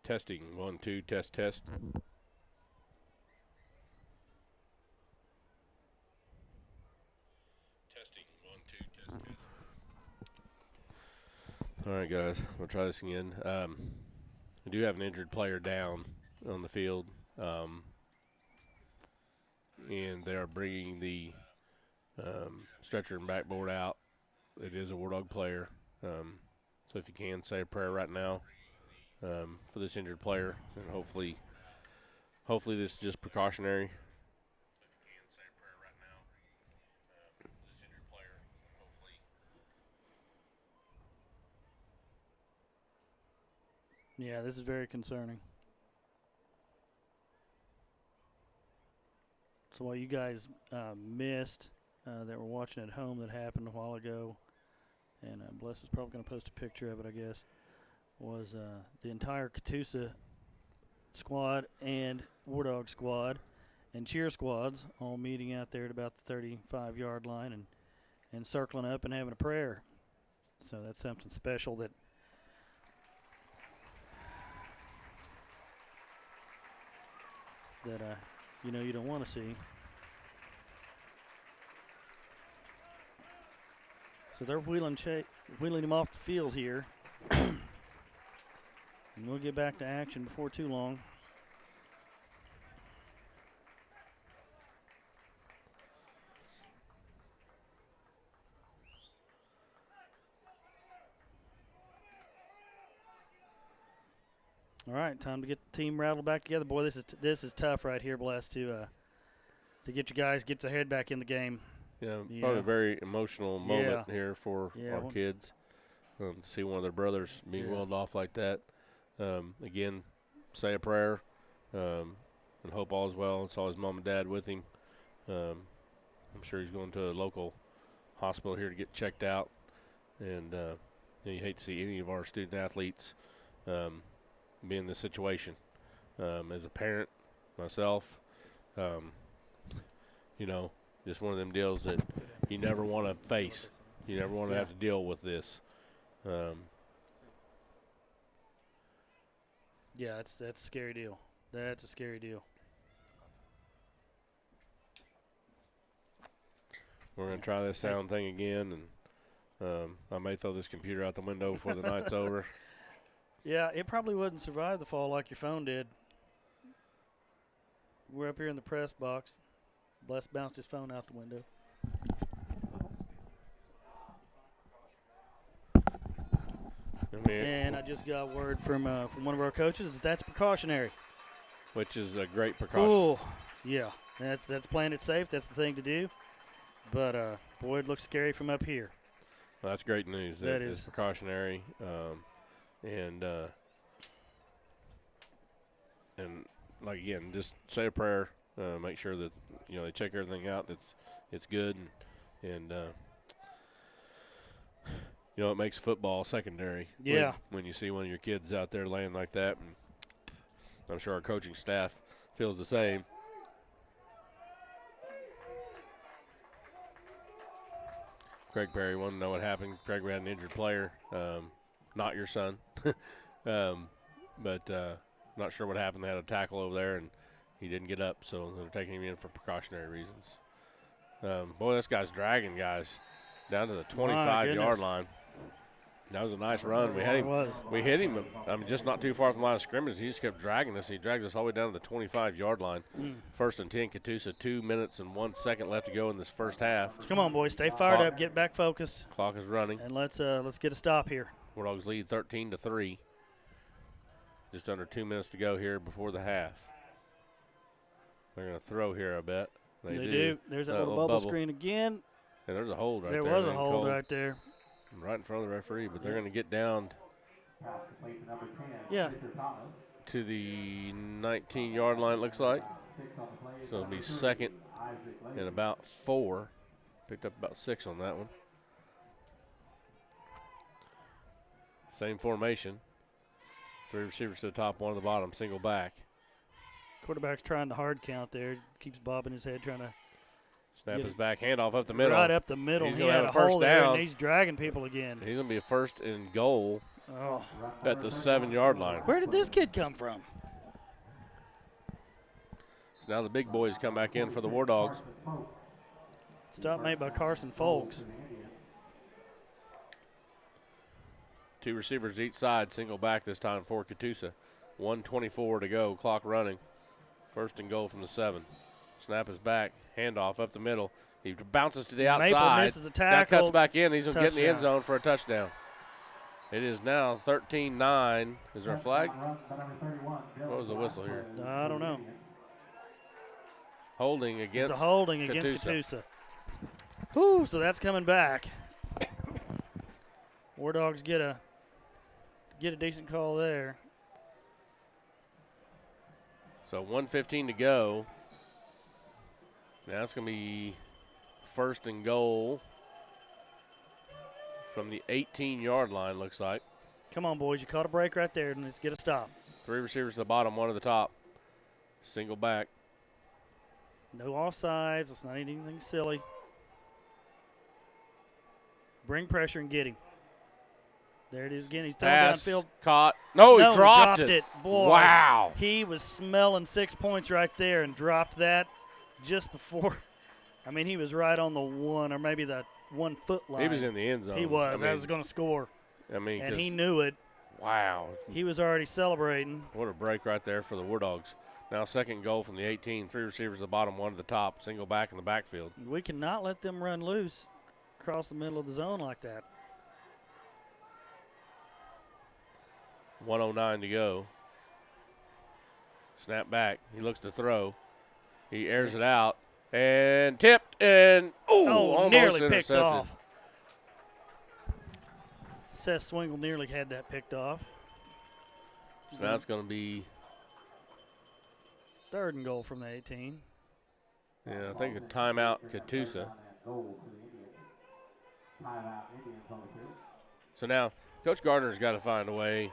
Testing 1 2 test. Testing 1 2 test. All right, guys, we'll try this again. We do have an injured player down on the field, and they are bringing the stretcher and backboard out. It is a War Dog player, so if you can, say a prayer right now for this injured player, and hopefully this is just precautionary. Yeah, this is very concerning. So what you guys missed that were watching at home that happened a while ago, and Bless is probably going to post a picture of it, I guess, was the entire Catoosa squad and War Dog squad and cheer squads all meeting out there at about the 35-yard line and circling up and having a prayer. So that's something special that you don't want to see. So they're wheeling him off the field here. And we'll get back to action before too long. All right, time to get the team rattled back together. Boy, this is tough right here, Bless, to get you guys get the head back in the game. Yeah, probably a very emotional moment here for our kids to see one of their brothers being wheeled off like that. Again, say a prayer and hope all is well. Saw his mom and dad with him. I'm sure he's going to a local hospital here to get checked out. And you hate to see any of our student athletes be in this situation. As a parent myself, just one of them deals that you never want to face. You never want to have to deal with this. That's a scary deal. That's a scary deal. We're going to try this sound thing again, and I may throw this computer out the window before the night's over. Yeah, it probably wouldn't survive the fall like your phone did. We're up here in the press box. Bless bounced his phone out the window. And I just got word from one of our coaches that's precautionary. Which is a great precaution. Oh, yeah. That's playing it safe. That's the thing to do. But, boy, it looks scary from up here. Well, that's great news. That is precautionary. And like, again, just say a prayer. Make sure that, they check everything out. It's good. And it makes football secondary. Yeah. When you see one of your kids out there laying like that. And I'm sure our coaching staff feels the same. Craig Perry wanted to know what happened. Craig, we had an injured player. Not your son. But not sure what happened. They had a tackle over there, and he didn't get up, so they're taking him in for precautionary reasons. Boy, this guy's dragging guys down to the 25-yard line. That was a nice run. We had him. We hit him. Just not too far from the line of scrimmage. He just kept dragging us. He dragged us all the way down to the 25-yard line. First and 10, Catoosa. 2 minutes and 1 second left to go in this first half. Come on, boys. Stay fired up. Get back focused. Clock is running. And let's get a stop here. War Dogs lead 13-3. Just under 2 minutes to go here before the half. They're going to throw here, I bet. They do. There's that little bubble screen again. And there's a hold right there. There was a hold right there. Right in front of the referee, but they're going to get down to the 19-yard line, it looks like. So it'll be second and about 4. Picked up about 6 on that one. Same formation. 3 receivers to the top, 1 to the bottom, single back. Quarterback's trying to hard count there. Keeps bobbing his head, trying to snap his back handoff up the middle. Right up the middle. He's he going to had have a a first hole down. there, and he's dragging people again. He's going to be a first and goal Oh. At the 7-yard line. Where did this kid come from? So now the big boys come back in for the War Dogs. Stop made by Carson Folks. 2 receivers each side, single back this time for Catoosa. 1:24 to go, clock running. 1st and goal from the 7. Snap is back, handoff up the middle. He bounces to the outside. Maple misses a tackle. Now cuts back in. He's going to get in the end Touchdown. zone for a touchdown. It is now 13-9. Is there a flag? What was the whistle here? I don't know. Holding against It's a holding against Catoosa. Whew, so that's coming back. War Dogs get a decent call there. So 1:15 to go. Now it's going to be 1st and goal from the 18-yard line, looks like. Come on, boys. You caught a break right there, and let's get a stop. 3 receivers to the bottom, 1 to the top. Single back. No offsides. Let's not eat anything silly. Bring pressure and get him. There it is again. He's throwing Pass, downfield. caught. No, No, he dropped it. Boy, wow. He was smelling 6 points right there and dropped that just before. I mean, he was right on the 1 or maybe the 1 foot line. He was in the end zone. He was. I was going to score. I mean, and he knew it. Wow. He was already celebrating. What a break right there for the War Dogs. Now 2nd goal from the 18. 3 receivers at the bottom, 1 to the top. Single back in the backfield. We cannot let them run loose across the middle of the zone like that. 1:09 to go. Snap back. He looks to throw. He airs it out and tipped and almost nearly intercepted. picked off. Seth Swingle nearly had that picked off. So now it's going to be 3rd and goal from the 18. I think a timeout Catoosa. So now Coach Gardner's got to find a way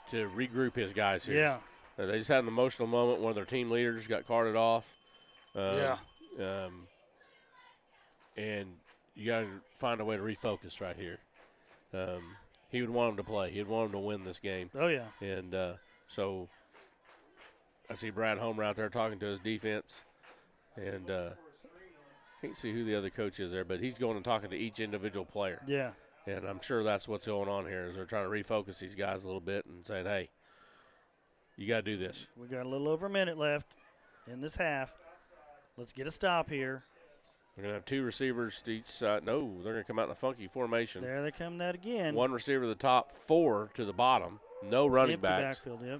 to regroup his guys here. Yeah. They just had an emotional moment. One of their team leaders got carted off. And you got to find a way to refocus right here. He would want him to play. He'd want him to win this game. Oh, yeah. And so I see Brad Homer out there talking to his defense. And can't see who the other coach is there, but he's going and talking to each individual player. Yeah. And I'm sure that's what's going on here is they're trying to refocus these guys a little bit and saying, hey, you got to do this. We got a little over a minute left in this half. Let's get a stop here. We're going to have 2 receivers to each side. No, they're going to come out in a funky formation. There they come that again. 1 receiver to the top, 4 to the bottom. No running Empty backs. backfield, yep.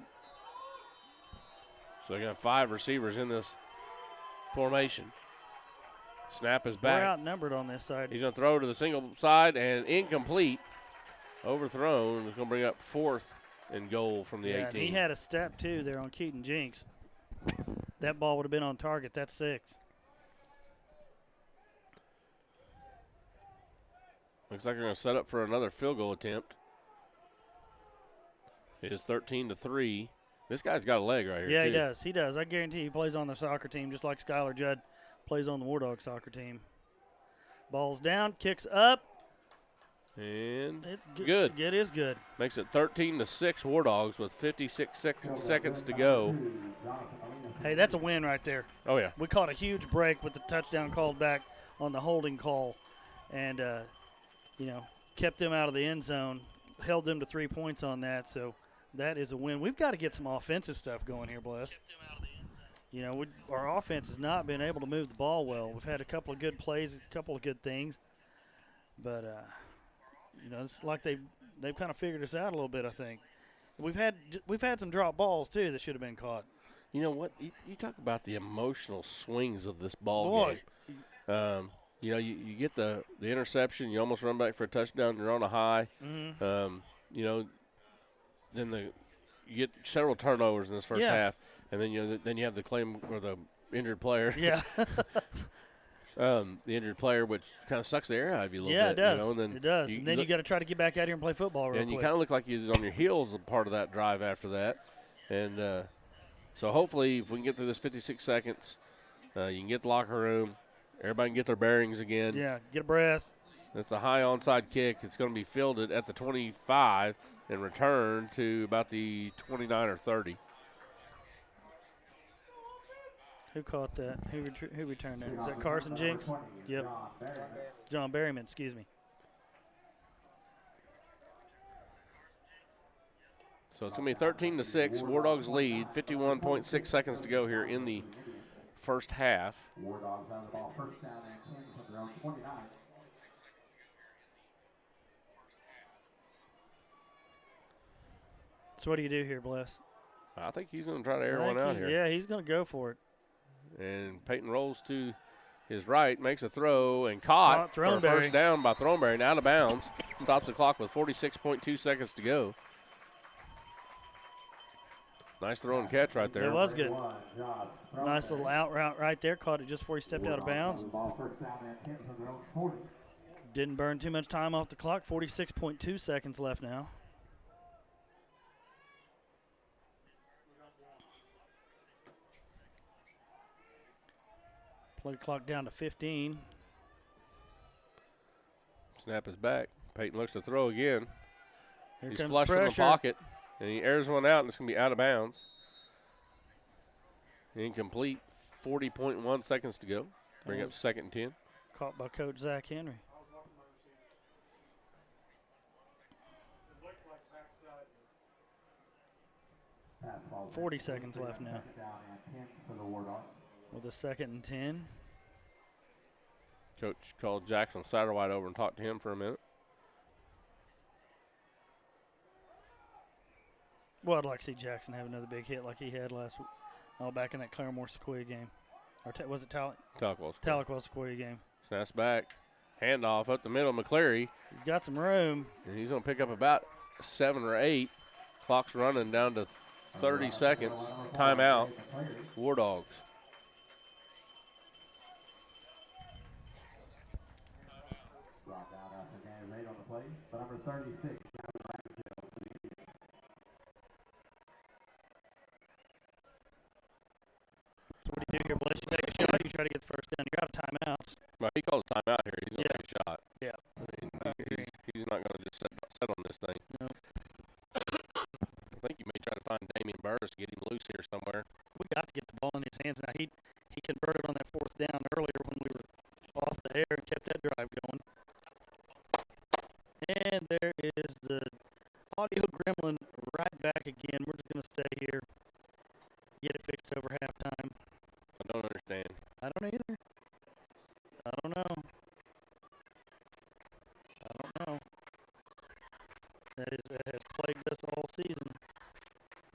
So they're going to have 5 receivers in this formation. Snap is We're back. outnumbered on this side. He's going to throw to the single side and incomplete. Overthrown. It's going to bring up 4th and goal from the 18. And he had a step, too, there on Keaton Jinks. That ball would have been on target. That's 6. Looks like they're going to set up for another field goal attempt. It is 13-3. This guy's got a leg right here, Yeah, too. he does. He does. I guarantee he plays on the soccer team just like Skylar Judd plays on the War Dog soccer team. Ball's down, kicks up. And It's good. It is good. Makes it 13-6 War Dogs with 56 seconds to go. Hey, that's a win right there. Oh, yeah. We caught a huge break with the touchdown called back on the holding call and, kept them out of the end zone, held them to 3 points on that. So that is a win. We've got to get some offensive stuff going here, Bless. Our offense has not been able to move the ball well. We've had a couple of good plays, a couple of good things. But, it's like they've kind of figured us out a little bit, I think. We've had some drop balls, too, that should have been caught. You know what? You talk about the emotional swings of this ball game. You get the interception, you almost run back for a touchdown, you're on a high. Mm-hmm. Then you get several turnovers in this first half, and then you have the claim or the injured player. Yeah. The injured player, which kind of sucks the air out of you a little bit. Yeah, it does. And then it does. And then you got to try to get back out here and play football real quick. And you kind of look like you're on your heels a part of that drive after that. And so hopefully if we can get through this 56 seconds, you can get the locker room. Everybody can get their bearings again. Yeah, get a breath. It's a high onside kick. It's going to be fielded at the 25 and returned to about the 29 or 30. Who caught that? Who returned that? Is that Carson Jinks? Yep. John Berryman, excuse me. So it's going to be 13-6. War Dogs lead. 51.6 seconds to go here in the first half. War Dogs have the ball first down and 10 from their own 29. So what do you do here, Bless? I think he's going to try to air one out here. Yeah, he's going to go for it. And Peyton rolls to his right, makes a throw, and caught for a first down by Throneberry, and out of bounds. Stops the clock with 46.2 seconds to go. Nice throw and catch right there. It was good. Nice little out route right there. Caught it just before he stepped out of bounds. Didn't burn too much time off the clock. 46.2 seconds left now. Play clock down to 15. Snap is back. Peyton looks to throw again. He's comes flush from the pocket, and he airs one out, and it's going to be out of bounds. Incomplete. 40.1 seconds to go. Bring up 2nd and 10. Caught by Coach Zach Henry. $40 seconds left now. With a 2nd and 10. Coach called Jackson Satterwhite over and talked to him for a minute. Well, I'd like to see Jackson have another big hit like he had last week. Back in that Claremore Sequoia game. Or was it Tahlequah Sequoia game. Snaps back. Handoff up the middle. McCleary. He's got some room. And he's going to pick up about 7 or 8. Clock's running down to 30 seconds. Timeout. War Dogs. But number 36. So what do you do here, Bless? You take a shot, you try to get the first down. You're out of timeouts. Well, he called a timeout here. He's going to take a shot. Yeah. He's not going to just set on this thing. No. I think you may try to find Damian Burris, get him loose here somewhere. We got to get the ball in his hands. Now, he converted on that 4th down earlier when we were off the air and kept that drive going. And there is the audio gremlin right back again. We're just going to stay here, get it fixed over halftime. I don't understand. I don't either. I don't know. That has plagued us all season.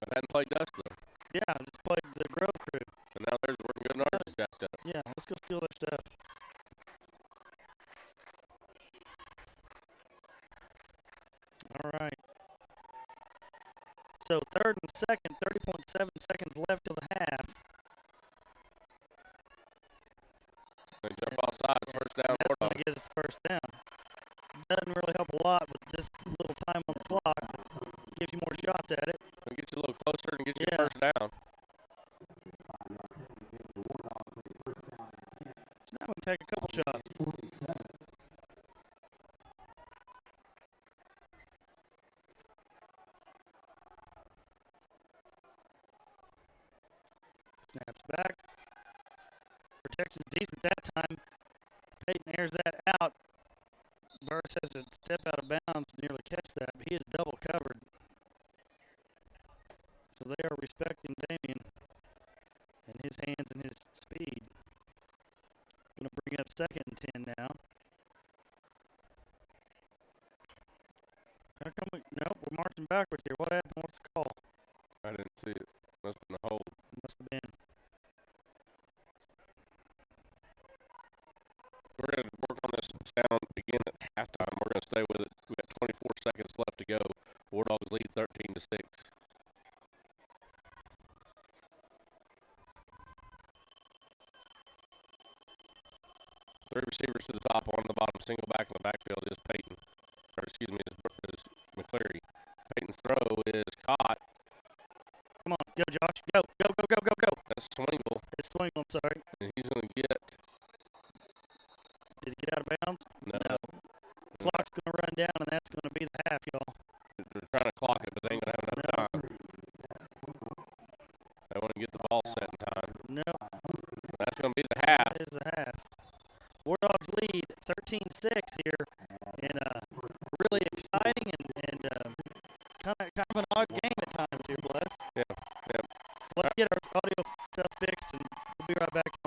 It hadn't plagued us, though. Yeah, it's plagued the Grove crew. And now there's working good and ours is jacked up. Yeah, let's go steal their stuff. All right. So 3rd and 2nd, 30.7 seconds left till the half. They jump off sides, first down. That's going to get us the first down. Doesn't really help a lot, but this little time on the clock gives you more shots at it. It'll get you a little closer and get you first down. So now we can take a couple shots. Snaps back. Protection's decent that time. Peyton airs that out. Burris has to step out of bounds to nearly catch that, but he is double covered. So they are respecting Damian and his hands and his speed. Going to bring up 2nd and 10 now. How come we're marching backwards here. What happened? What's the call? I didn't see it. Must have been a hold. Must have been. We're going to work on this sound again at halftime. We're going to stay with it. We got 24 seconds left to go. War Dogs lead 13-6. Three receivers to the top, one to the bottom. Single back in the backfield is Peyton. Or excuse me, is McCleary. Peyton's throw is caught. Come on, go Josh. Go. That's Swingle. It's Swingle, I'm sorry. And he's going to get. Did he get out of bounds? No. down, and that's going to be the half, y'all. They're trying to clock it, but they ain't going to have enough time. They want to get the ball set in time. No. That's going to be the half. That is the half. War Dogs lead 13-6 here, and really exciting and kind of an odd game at times here, Bless. Yeah. So let's get our audio stuff fixed, and we'll be right back